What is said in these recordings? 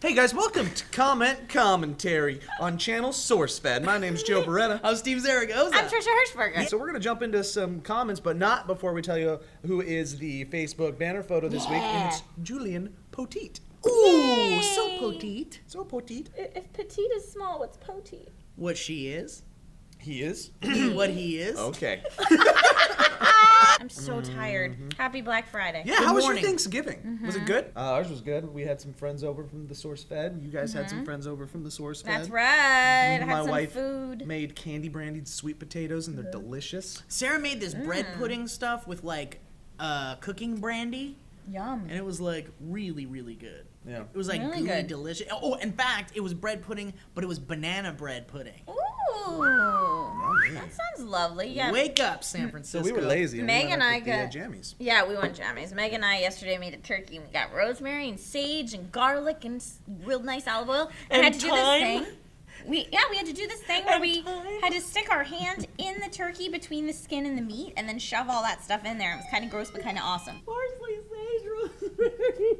Hey guys, welcome to Comment Commentary on channel SourceFed. My name's Joe Beretta. I'm Steve Zaragoza. I'm Trisha Hirschberger. So we're going to jump into some comments, but not before we tell you who is the Facebook banner photo this week, and it's Julian Poteet. Ooh, so petite. So Poteet. If petite is small, what's petite? What she is. He is? What he is. Okay. I'm so tired. Happy Black Friday. Yeah, how was your morning. Thanksgiving? Was it good? Ours was good. We had some friends over from the SourceFed. You guys had some friends over from the SourceFed. That's right. My Had some wife food. made candy brandied sweet potatoes, and they're delicious. Sarah made this bread pudding stuff with like cooking brandy, Yum. and it was like really, really good. Yeah. It was like Really gooey, good. delicious. Oh, in fact, it was bread pudding, but it was banana bread pudding. Ooh. That sounds lovely. Yeah. Wake up, San So Francisco. we were lazy. And Meg we and went I up with got the jammies. Yeah, we went jammies. Meg and I yesterday made a turkey. We got rosemary and sage and garlic and real nice olive oil. And had to do this thyme. thing. We had to do this thing where we had to stick our hand in the turkey between the skin and the meat, and then shove all that stuff in there. It was kind of gross, but kind of awesome. Parsley, sage, rosemary.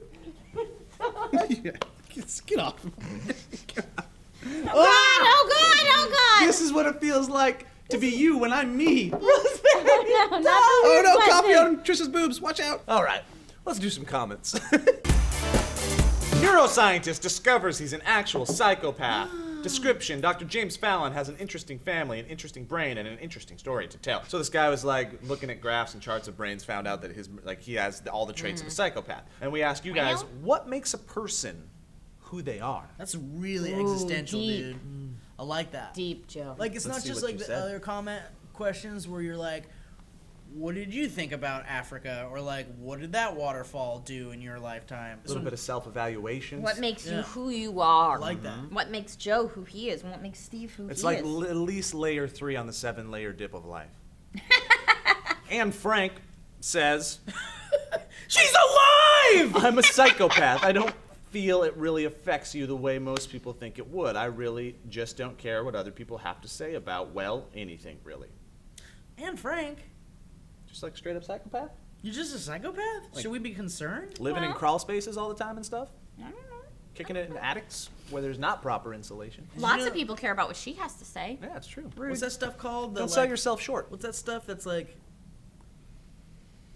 Yeah. Get off. Oh God! This is what it feels like to be you when I'm me. No, not the Oh no, weird coffee button. on Trisha's boobs. Watch out. All right, let's do some comments. Neuroscientist discovers he's an actual psychopath. Description: Dr. James Fallon has an interesting family, an interesting brain, and an interesting story to tell. So this guy was like looking at graphs and charts of brains, found out that he has all the traits of a psychopath. And we asked you guys, what makes a person who they are? That's really Ooh, existential, deep. dude. I like that. Deep, Joe. Like, it's Let's not see just what like you the said. other comment questions where you're like, what did you think about Africa? Or like, what did that waterfall do in your lifetime? A little bit of self-evaluation. What makes you Yeah. who you are? I like that. What makes Joe who he is? What makes Steve who It's he like is? at least layer 3 on the 7-layer dip of life. And Frank says, She's alive! I'm a psychopath. I don't feel it really affects you the way most people think it would. I really just don't care what other people have to say about, well, anything, really. And Frank, Just like straight up psychopath? you're just a psychopath? Should we be concerned? Living in Well- crawl spaces all the time and stuff? I don't know. Kicking it in attics where there's not proper insulation? Lots know- of people care about what she has to say. Yeah, it's true. What's that stuff called? The, Don't sell like- yourself short. What's that stuff that's like,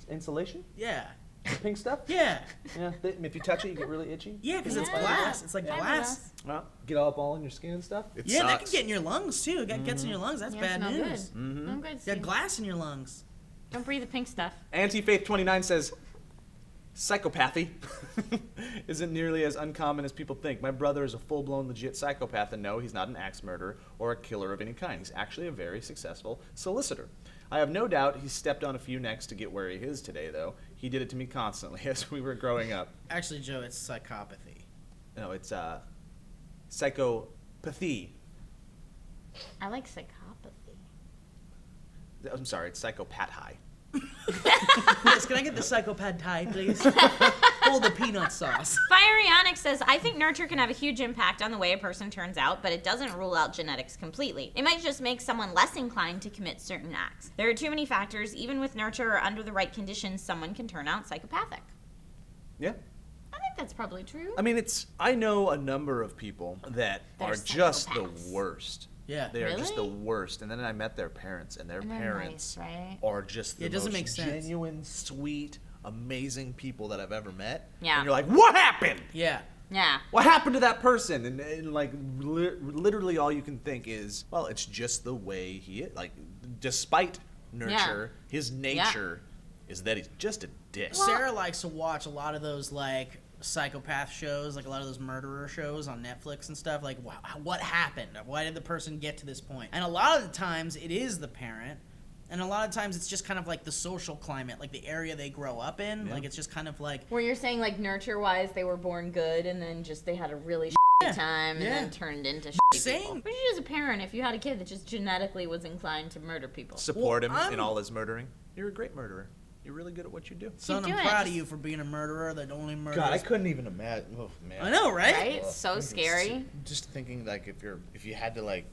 Insulation? yeah. The pink stuff? Yeah. Yeah. If you touch it, you get really itchy. Yeah, because it's Yeah. glass. It's like Yeah, glass. Well, get up all in your skin and stuff. It Yeah, that sucks. can get in your lungs too. It gets in your lungs. That's Yeah, bad it's no news. good. No good, You Steve. got glass in your lungs. Don't breathe the pink stuff. Anti-Faith29 says, psychopathy isn't nearly as uncommon as people think. My brother is a full-blown legit psychopath, and no, he's not an axe murderer or a killer of any kind. He's actually a very successful solicitor. I have no doubt he stepped on a few necks to get where he is today, though. He did it to me constantly as we were growing up. Actually, Joe, it's psychopathy. No, it's psychopathy. I like psychopathy. I'm sorry, it's psychopathai. Yes, can I get the psychopath tie, please? Hold the peanut sauce. Fiery Onyx says, I think nurture can have a huge impact on the way a person turns out, but it doesn't rule out genetics completely. It might just make someone less inclined to commit certain acts. There are too many factors. Even with nurture or under the right conditions, someone can turn out psychopathic. Yeah. I think that's probably true. I mean, I know a number of people that They're are just the psychopaths. worst. Yeah. They are just the Really? worst. And then I met their parents, and their And they're parents nice, right? are just the It doesn't most make sense. genuine, sweet, amazing people that I've ever met. Yeah. And you're like, what happened? Yeah. Yeah. What happened to that person? And like, literally all you can think is, well, it's just the way he is. Like, despite nurture, his nature is that he's just a dick. Sarah likes to watch a lot of those like psychopath shows, like a lot of those murderer shows on Netflix and stuff. Like, what happened? Why did the person get to this point? And a lot of the times it is the parent, and a lot of times it's just kind of like the social climate, like the area they grow up in. Yeah. Like it's just kind of like, Where you're saying, like, nurture-wise, they were born good, and then just they had a really shitty time, and Yeah. then turned into shitty Same. people. What would you do as a parent if you had a kid that just genetically was inclined to murder people? Support Well, him in I'm- all his murdering. You're a great murderer. You're really good at what you do. son, I'm doing it, proud of just- you for being a murderer that only murders. God, I couldn't even imagine. Oh man. I know, right? Right? So scary. Just thinking like if you had to like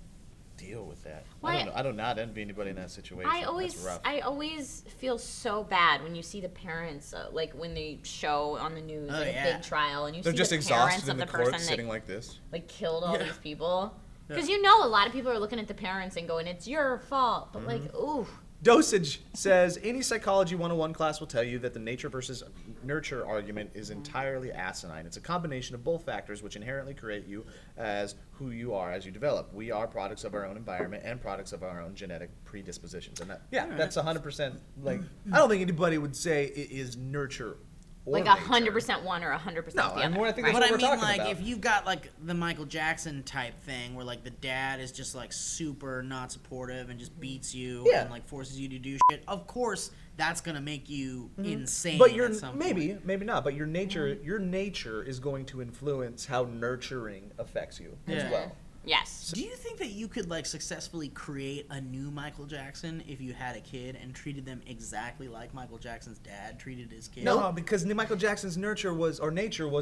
deal with that? Why- I don't know. I do not envy anybody in that situation. I That's rough. always feel so bad when you see the parents, like when they show on the news like a big trial, and you They're see just the parents exhausted in of the the court person sitting that like this. like killed all these people. Yeah. Because you know a lot of people are looking at the parents and going, "It's your fault," but like, ooh. Dosage says any psychology 101 class will tell you that the nature versus nurture argument is entirely asinine. It's a combination of both factors which inherently create you as who you are as you develop. We are products of our own environment and products of our own genetic predispositions. And that's 100%. Like, I don't think anybody would say it is nurture or Like nature. 100% one or 100% the other. I think Right. that's But what I we're mean, talking like, about. if you've got like the Michael Jackson type thing, where like the dad is just like super not supportive and just beats you Yeah. and like forces you to do shit, of course that's gonna make you insane. But you're at some maybe point. not. But your nature is going to influence how nurturing affects you as Yeah. well. Yes. Do you think that you could like successfully create a new Michael Jackson if you had a kid and treated them exactly like Michael Jackson's dad treated his kid? No, because Michael Jackson's nature was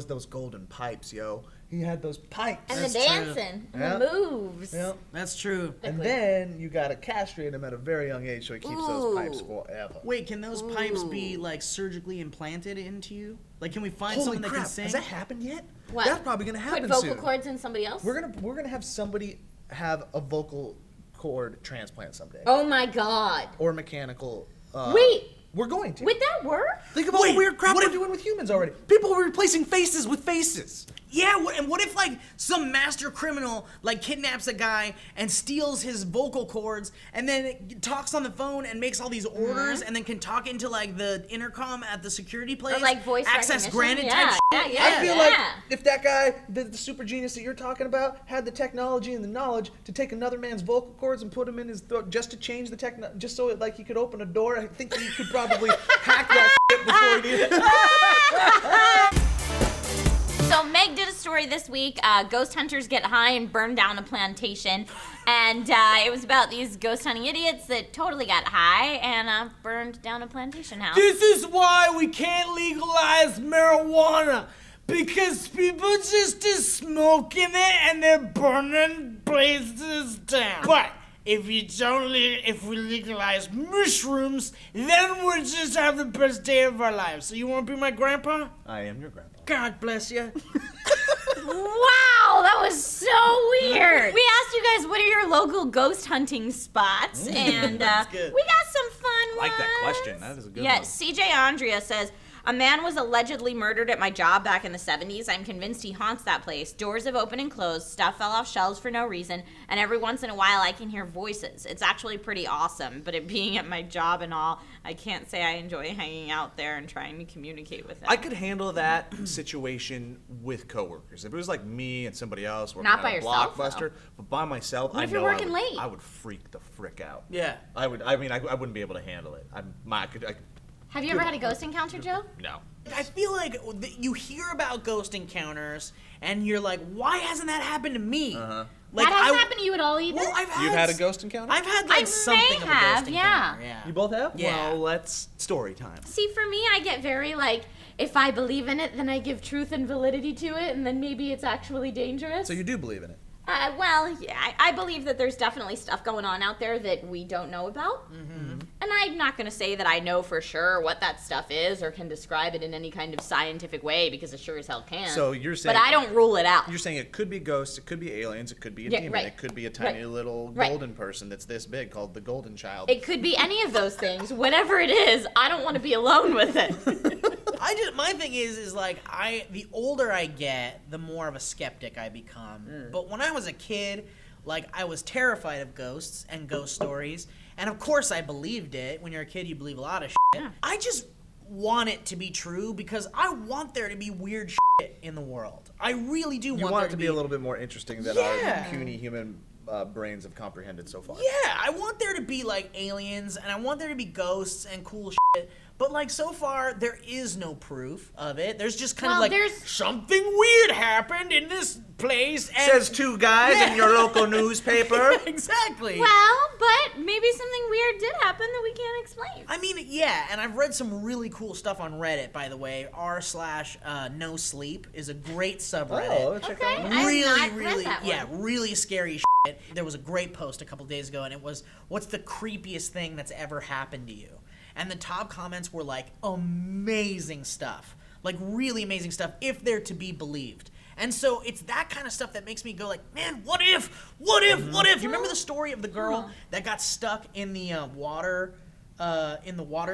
those golden pipes, yo. He had those pipes. And That's the true. dancing and Yeah. the moves. Yeah. That's true. And then you gotta castrate him at a very young age so he keeps those pipes Ooh. forever. Wait, can those pipes be like surgically implanted into you? Like, can we find Holy someone that crap! can sing? Has that happened yet? What? That's probably gonna happen Put vocal soon. cords in somebody else? We're gonna have somebody have a vocal cord transplant someday, Oh my god. or mechanical. Wait. We're going to. Would that work? Think of all the Wait, weird crap what we're if- doing with humans already. People are replacing faces with faces. Yeah, and what if like some master criminal like kidnaps a guy and steals his vocal cords and then talks on the phone and makes all these orders and then can talk into like the intercom at the security place? Or like voice access recognition? granted Yeah, type yeah, shit? yeah. I feel like if that guy, the super genius that you're talking about, had the technology and the knowledge to take another man's vocal cords and put them in his throat just to change the just so like he could open a door, I think he could probably hack that shit before he did it. So Meg did a story this week, ghost hunters get high and burn down a plantation. And it was about these ghost hunting idiots that totally got high and burned down a plantation house. This is why we can't legalize marijuana. Because people just is smoking it and they're burning places down. But if we legalize mushrooms, then we'll just have the best day of our lives. So you want to be my grandpa? I am your grandpa. God bless you. Wow, that was so weird. We asked you guys what are your local ghost hunting spots, and we got some fun ones. like that question. That is a good one. Yes, CJ Andrea says, a man was allegedly murdered at my job back in the 70s. I'm convinced he haunts that place. Doors have opened and closed, stuff fell off shelves for no reason, and every once in a while I can hear voices. It's actually pretty awesome, but it being at my job and all, I can't say I enjoy hanging out there and trying to communicate with him. I could handle that situation with coworkers. If it was like me and somebody else working Not at by a yourself, Blockbuster, but by myself, What I if you're know working late? I would freak the frick out. Yeah. I would. I mean, I wouldn't be able to handle it. I could Have you ever had a ghost encounter, Joe? no. I feel like you hear about ghost encounters and you're like, why hasn't that happened to me? Uh-huh. Like, that hasn't happened to you at all either? Well, You've had a ghost encounter? I've had I like something may of a have, ghost yeah. encounter. Yeah. You both have? Yeah. Well, let's story time. See, for me, I get very like, if I believe in it, then I give truth and validity to it, and then maybe it's actually dangerous. So you do believe in it? Well, yeah, I believe that there's definitely stuff going on out there that we don't know about. Mm-hmm. And I'm not going to say that I know for sure what that stuff is or can describe it in any kind of scientific way because I sure as hell can. So you're saying... But I don't rule it out. You're saying it could be ghosts, it could be aliens, it could be a Yeah, demon, right. it could be a tiny Right. little Right. golden person that's this big called the golden child. It could be any of those things. Whatever it is, I don't want to be alone with it. My thing is like the older I get, the more of a skeptic I become. But when I was a kid, like I was terrified of ghosts and ghost stories, and of course I believed it. When you're a kid, you believe a lot of shit. I just want it to be true because I want there to be weird shit in the world. I really do You want want there it to be a little bit more interesting than Yeah. our puny human brains have comprehended so far. Yeah, I want there to be like aliens and I want there to be ghosts and cool shit. But like so far, there is no proof of it. There's just kind Well, of like there's- something weird happened in this place. And Says two guys in your local newspaper. exactly. Well, but maybe something weird did happen that we can't explain. I mean, yeah, and I've read some really cool stuff on Reddit, by the way. r/no sleep is a great subreddit. Oh, check Okay. that one. I have Really, not read really, that yeah, one. really scary shit. shit. There was a great post a couple days ago, and it was, what's the creepiest thing that's ever happened to you? And the top comments were like, amazing stuff. Like, really amazing stuff, if they're to be believed. And so it's that kind of stuff that makes me go like, man, what if? You remember the story of the girl that got stuck in the water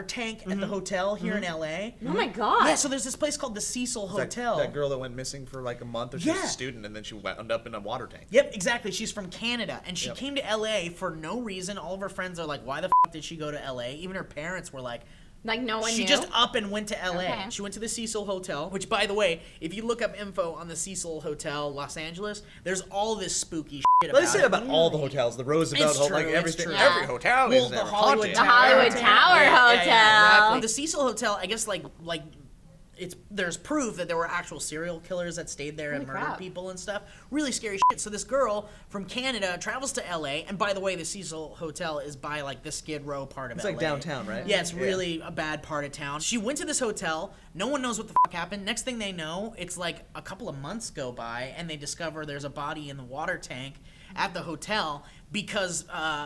tank at the hotel here in LA? Oh my God. Yeah, so there's this place called the Cecil Hotel. That girl that went missing for like a month, or she was a student, and then she wound up in a water tank. Yep, exactly. She's from Canada, and she came to LA for no reason. All of her friends are like, why the f*** did she go to LA? Even her parents were like, no one she knew? just up and went to LA. Okay. She went to the Cecil Hotel, which, by the way, if you look up info on the Cecil Hotel, Los Angeles, there's all this spooky shit about They say it. about all the hotels, the Roosevelt, It's true, like it's everything. true. Every hotel Well, is the there. Hollywood The Hollywood Tower Hotel. exactly. The Cecil Hotel, I guess, like there's proof that there were actual serial killers that stayed there and Holy murdered crap. people and stuff. Really scary shit. So this girl from Canada travels to LA, and by the way, the Cecil Hotel is by like the Skid Row part of LA. It's like downtown, right? Yeah, it's really a bad part of town. She went to this hotel. No one knows what the fuck happened. Next thing they know, it's like a couple of months go by, and they discover there's a body in the water tank at the hotel because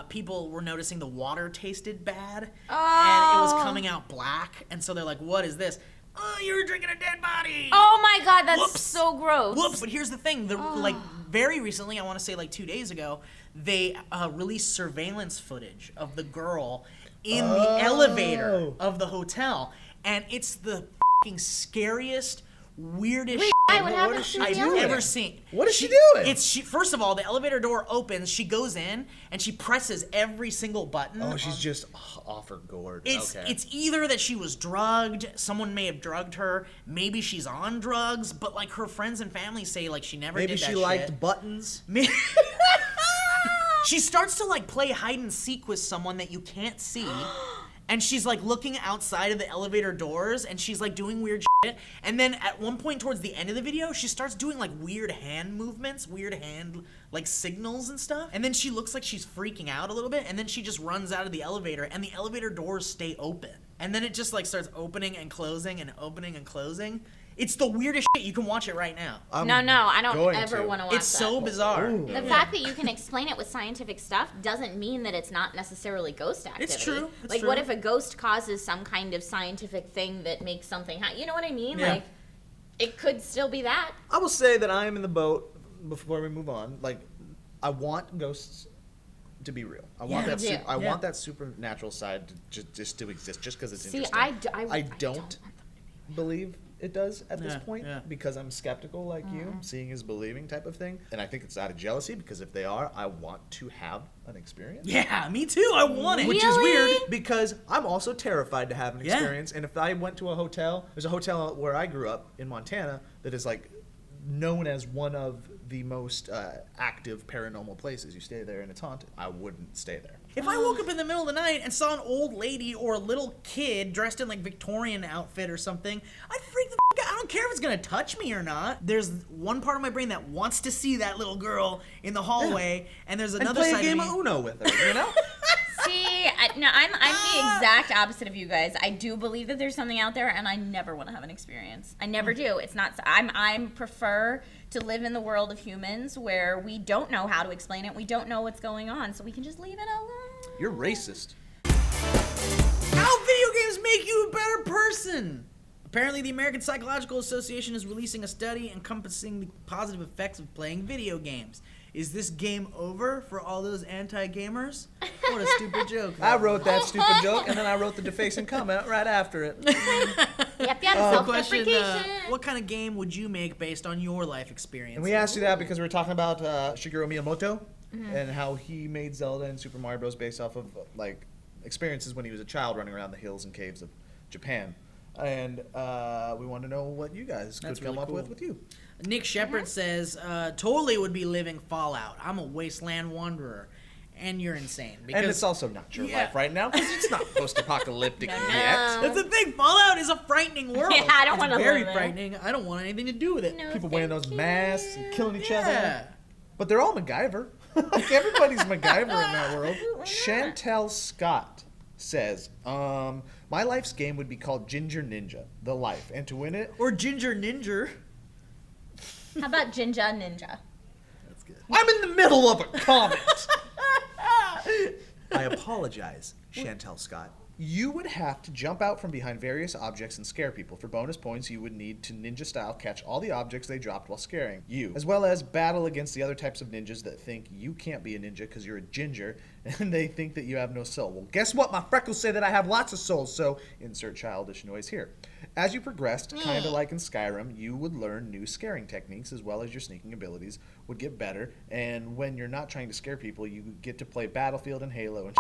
people were noticing the water tasted bad, and it was coming out black. And so they're like, "What is this?" Oh, you were drinking a dead body. Oh my God, that's Whoops. so gross. Whoops! But here's the thing: like very recently, I want to say like 2 days ago, they released surveillance footage of the girl in the elevator of the hotel, and it's the fucking scariest, weirdest shit what happened to I've the ever seen. What is she doing? First of all, the elevator door opens. She goes in and she presses every single button. Oh, she's just off her gourd. It's either that she was drugged, someone may have drugged her, maybe she's on drugs, but like her friends and family say like she never Maybe did that she shit. liked buttons. She starts to like play hide and seek with someone that you can't see. And she's like looking outside of the elevator doors, and she's like doing weird shit. And then at one point towards the end of the video, she starts doing like weird hand movements, weird hand like signals and stuff. And then she looks like she's freaking out a little bit, and then she just runs out of the elevator, and the elevator doors stay open. And then it just like starts opening and closing and opening and closing. It's the weirdest shit. You can watch it right now. No, I don't going ever to. want to watch It's that. so bizarre. Ooh. The fact that you can explain it with scientific stuff doesn't mean that it's not necessarily ghost activity. It's true. It's like, true. what if a ghost causes some kind of scientific thing that makes something happen? You know what I mean? Yeah. Like, it could still be that. I will say that I am in the boat before we move on. Like, I want ghosts to be real. I want that. Me too. I want that supernatural side to just to exist, just because it's See, interesting. I don't want them. believe it does at this Yeah, point yeah. because I'm skeptical like you. Seeing is believing type of thing, and I think it's out of jealousy because if they are, I want to have an experience. Yeah, me too. I want it. Which is weird Really? because I'm also terrified to have an Yeah. experience. And if I went to a hotel, there's a hotel where I grew up in Montana that is like known as one of the most active paranormal places. You stay there and it's haunted. I wouldn't stay there. If I woke up in the middle of the night and saw an old lady or a little kid dressed in like Victorian outfit or something, I'd freak the f*** out. I don't care if it's gonna touch me or not. There's one part of my brain that wants to see that little girl in the hallway, and there's And another play a side game of of me. Uno with her, you know? See, I'm the exact opposite of you guys. I do believe that there's something out there, and I never want to have an experience. I never do. It's not. I prefer to live in the world of humans where we don't know how to explain it. We don't know what's going on, so we can just leave it alone. You're racist. How video games make you a better person? Apparently, the American Psychological Association is releasing a study encompassing the positive effects of playing video games. Is this game over for all those anti-gamers? What a stupid joke. I wrote that stupid joke, and then I wrote the defacing comment right after it. Yep, Question, self-deprecation. what kind of game would you make based on your life experience? And we asked you that because we were talking about Shigeru Miyamoto and how he made Zelda and Super Mario Bros. Based off of like experiences when he was a child running around the hills and caves of Japan. And we want to know what you guys could That's come really up cool. with you. Nick Shepard says, totally would be living Fallout. I'm a wasteland wanderer. And you're insane. And it's also not your Yeah. life right now because it's not post-apocalyptic No. yet. That's the thing. Fallout is a frightening world. Yeah, I don't It's wanna very live there. frightening. I don't want anything to do with it. No, People wearing thank those you. masks and killing each Yeah. other. But they're all MacGyver. Like everybody's MacGyver in that world. Chantel Scott says, my life's game would be called Ginger Ninja, The Life. And to win it, Or Ginger Ninja. How about Jinja Ninja? good. I'm in the middle of a comment. I apologize, Chantel Scott. You would have to jump out from behind various objects and scare people. For bonus points, you would need to ninja-style catch all the objects they dropped while scaring you, as well as battle against the other types of ninjas that think you can't be a ninja because you're a ginger, and they think that you have no soul. Well, guess what? My freckles say that I have lots of souls, so insert childish noise here. As you progressed, kind of like in Skyrim, you would learn new scaring techniques, as well as your sneaking abilities would get better, and when you're not trying to scare people, you get to play Battlefield and Halo and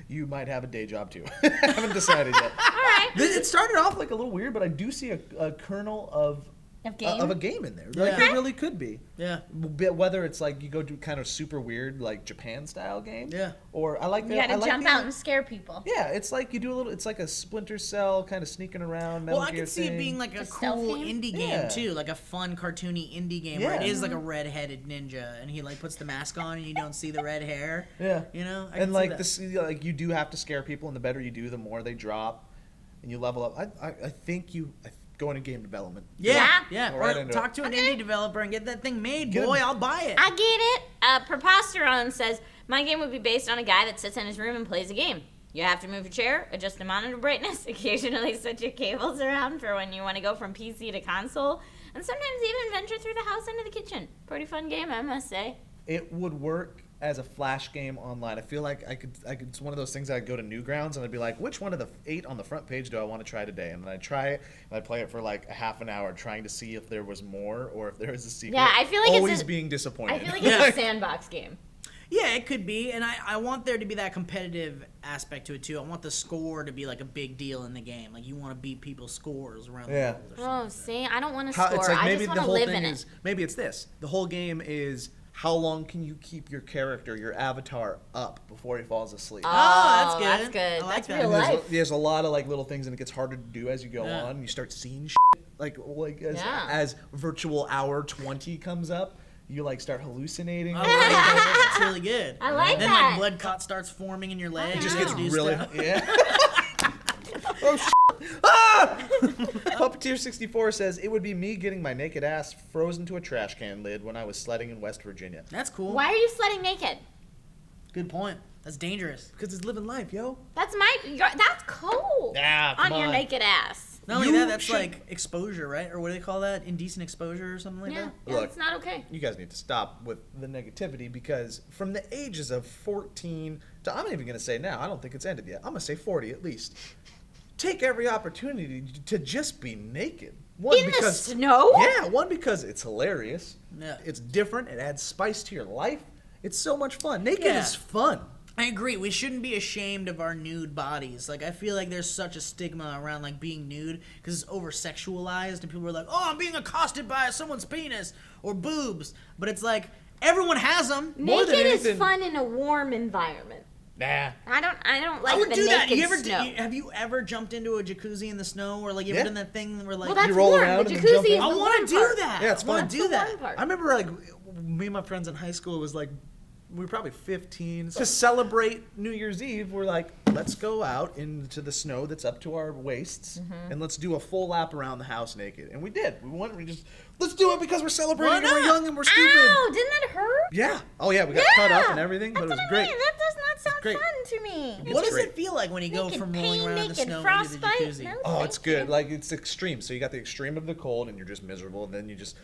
you might have a day job too. I haven't decided yet. All right. It started off like a little weird, but I do see a kernel of a game in there. Like Yeah. it really could be. Yeah. Whether it's like you go to kind of super weird like Japan style game. Yeah. Or I like You gotta jump out and scare people. Yeah, it's like you do a little. It's like a Splinter Cell kind of sneaking around. Well, Metal I Gear can see it thing. being like a stealth cool game? indie game Yeah. too, like a fun cartoony indie game where it Yeah. is like a red-headed ninja and he like puts the mask on and you don't see the red hair. Yeah. You know, I can And see like that. this, like you do have to scare people, and the better you do, the more they drop, and you level up. I think you go into game development. Yeah. Yeah. Go right Or into talk it. to an indie developer and get that thing made. Get Boy, him. I'll buy it. I get it. Preposteron says, my game would be based on a guy that sits in his room and plays a game. You have to move your chair, adjust the monitor brightness, occasionally set your cables around for when you want to go from PC to console, and sometimes even venture through the house into the kitchen. Pretty fun game, I must say. It would work as a flash game online. I feel like I could. It's one of those things that I'd go to Newgrounds and I'd be like, which one of the 8 on the front page do I want to try today? And then I'd try it and I'd play it for like a half an hour, trying to see if there was more or if there was a secret. Yeah, I feel like always it's being disappointed. I feel like it's a sandbox game. Yeah, it could be, and I want there to be that competitive aspect to it too. I want the score to be like a big deal in the game. Like you want to beat people's scores around the Yeah. world or something. Oh, see, I don't want to How, score. it's like I maybe just the want to whole live thing in is it. maybe it's this. The whole game is how long can you keep your character, your avatar, up before he falls asleep? Oh, that's good. That's good. I like That's that. real And life. there's a lot of like little things, and it gets harder to do as you go Yeah. on. And you start seeing like Yeah. as virtual hour 20 comes up, you like start hallucinating. I like that. That's really good. I like then that. like blood clot starts forming in your leg. It It just Wow. gets Do really stuff. yeah. Oh ah! Puppeteer64 says it would be me getting my naked ass frozen to a trash can lid when I was sledding in West Virginia. That's cool. Why are you sledding naked? Good point. That's dangerous. Because it's living life, yo. That's that's cold. Yeah, come on your on. naked ass. Not only You that, that's should- like exposure, right? Or what do they call that? Indecent exposure or something like Yeah, that? yeah, Look. it's not okay. You guys need to stop with the negativity, because from the ages of 14 to, I'm even going to say now, I don't think it's ended yet. I'm going to say 40 at least. Take every opportunity to just be naked. One, In the snow? Yeah, one, because it's hilarious. Yeah. It's different. It adds spice to your life. It's so much fun. Naked Yeah. is fun. I agree. We shouldn't be ashamed of our nude bodies. Like, I feel like there's such a stigma around, like, being nude because it's over-sexualized and people are like, oh, I'm being accosted by someone's penis or boobs. But it's like, everyone has them. More than Naked is anything- fun in a warm environment. Nah. I don't like I would the do that. naked You ever snow. have you ever jumped into a jacuzzi in the snow, or like you ever Yeah. done that thing where like well, that's You roll warm. around The and then jump jacuzzi in? is I the want warm to do part. that. Yeah, it's I want fun. to That's do the that. warm part. I remember, like, me and my friends in high school, it was like, we were probably 15. To celebrate New Year's Eve, we're like, let's go out into the snow that's up to our waists, Mm-hmm. and let's do a full lap around the house naked. And we did. We just, let's do it because we're celebrating and we're not? young and we're stupid. Ow! Didn't that hurt? Yeah. Oh, yeah, we got cut up and everything, but it was That's what great. I mean. That does not sound great. fun to me. What does great. it feel like when you go Naked from rolling pain, around in the naked snow into the frostbite? jacuzzi? No. Oh, Thank it's good. you. Like, it's extreme. So you got the extreme of the cold, and you're just miserable, and then you just,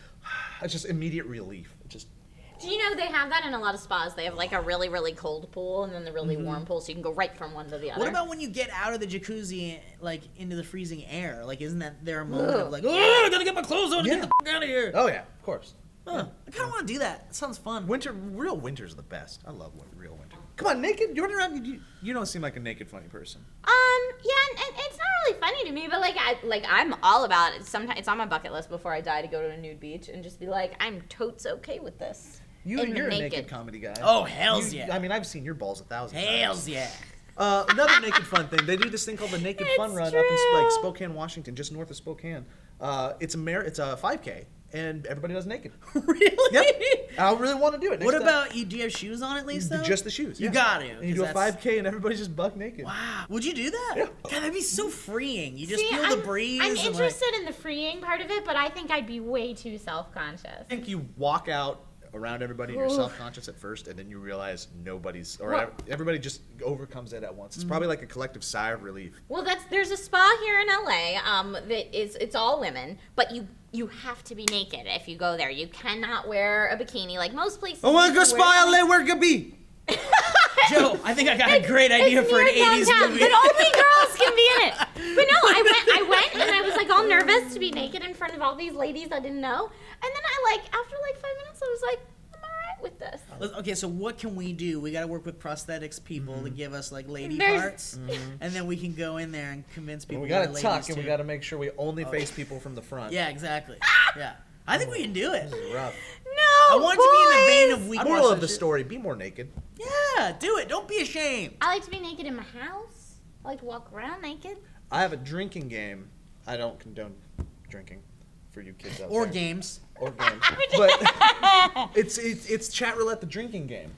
it's just immediate relief. It just, Do you know they have that in a lot of spas? They have like a really, really cold pool and then the really warm pool, so you can go right from one to the other. What about when you get out of the jacuzzi, like into the freezing air? Like, isn't that there a moment of like, oh, I gotta get my clothes on and get the fuck out of here? oh yeah, of course. Huh. I kind of want to do that. It sounds fun. Real winter's the best. I love real winter. Come on, naked. You run around. You don't seem like a naked funny person. Yeah, and it's not really funny to me, but I'm all about it. Sometimes it's on my bucket list before I die to go to a nude beach and just be like, I'm totes okay with this. You're a naked. naked comedy guy. Oh, hells yeah. I mean, I've seen your balls 1,000 times. Hells yeah. Another naked fun thing. They do this thing called the Naked Fun It's Run up in like true. Spokane, Washington, just north of Spokane. It's a 5K, and everybody does naked. Really? Yep. I really want to do it. What next time. about you? Do you have shoes on at least though? Just the shoes? You yeah. got to. And you do a 5K, and everybody's just buck naked. Wow. Would you do that? Yeah. God, that'd be so freeing. You just See, feel the breeze. I'm and, like- interested in the freeing part of it, but I think I'd be way too self-conscious. I think you walk out around everybody and you're self-conscious at first, and then you realize everybody just overcomes it at once. It's probably like a collective sigh of relief. Well, there's a spa here in LA it's all women, but you have to be naked if you go there. You cannot wear a bikini like most places. I want to go spa LA, where could be? Joe, I think I got a great idea for an 80s downtown, movie. but only girls can be in it. But no, I went and I was like all nervous to be naked in front of all these ladies I didn't know. And then after 5 minutes, I was like, I'm all right with this. Okay, so what can we do? We got to work with prosthetics people to give us like lady There's- parts, and then we can go in there and convince people. We we're gotta ladies tuck, and too. we gotta make sure we only face people from the front. Yeah, exactly. Yeah, I think we can do it. This is rough. No, I want it to be in the vein of we. Moral of the story: be more naked. Yeah, do it. Don't be ashamed. I like to be naked in my house. I like to walk around naked. I have a drinking game. I don't condone drinking for you kids out Or there. games. Or games. But it's chat roulette, the drinking game,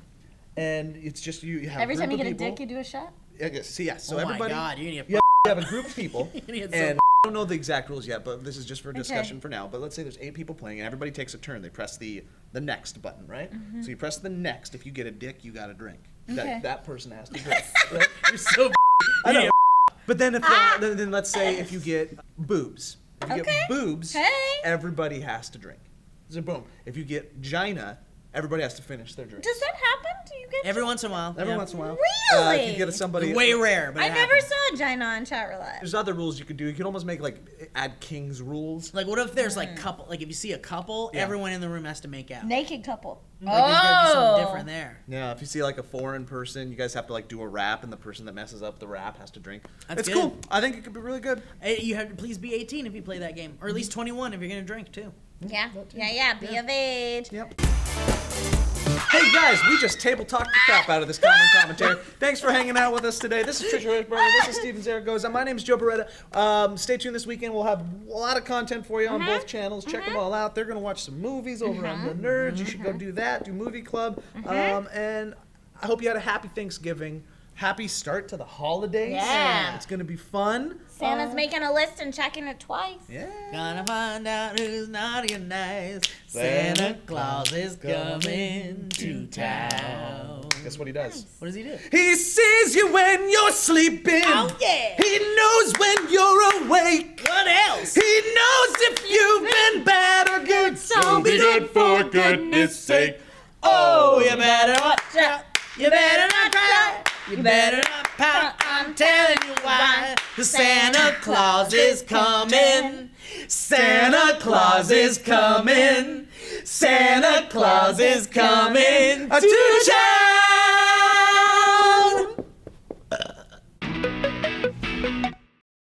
and it's just you have Every a time group you get of a people. dick, you do a shot. I guess, so yeah, so Oh my everybody. God, you're gonna get You have a group of people, You're gonna get so and I don't know the exact rules yet, but this is just for discussion for now. But let's say there's 8 people playing, and everybody takes a turn. They press the next button, right? So you press the next. If you get a dick, you got to drink. Okay. That person has to drink. Right? You're so. I know. But then if then let's say if you get boobs, if you get boobs, Hey. everybody has to drink. So boom. If you get gina, everybody has to finish their drink. Does that happen? Do you get Every once in a while. Every yeah. once in a while. Really? If you get somebody. Way rare, but I it never happens. saw a Gina on chat roulette. There's other rules you could do. You could almost make add king's rules. Like, what if there's like couple? Like, if you see a couple, Yeah. everyone in the room has to make out. Naked couple. Like, there's gotta be something different there. Yeah, if you see like a foreign person, you guys have to do a rap, and the person that messes up the rap has to drink. That's it's good. cool. I think it could be really good. Hey, you have to please be 18 if you play that game, or at least 21 if you're gonna drink too. Yeah. Be of age. Yep. Hey guys, we just table talked the crap out of this common commentary. Thanks for hanging out with us today. This is Trisha Rosberger. This is Steven Zaragoza. My name is Joe Beretta. Stay tuned this weekend. We'll have a lot of content for you on both channels. Check them all out. They're going to watch some movies over on The Nerds. You should go do that. Do Movie Club. And I hope you had a happy Thanksgiving. Happy start to the holidays. Yeah. It's going to be fun. Santa's making a list and checking it twice. Yeah. Gonna find out who's naughty and nice. Santa Claus is coming to town. Guess what he does? What does he do? He sees you when you're sleeping. Oh, yeah. He knows when you're awake. What else? He knows if you've been bad or good. So be good for goodness sake. Oh, you better watch out. You better not cry. You better not pout. I'm telling you why. The Santa Claus is coming. Santa Claus is coming. Santa Claus is coming to town.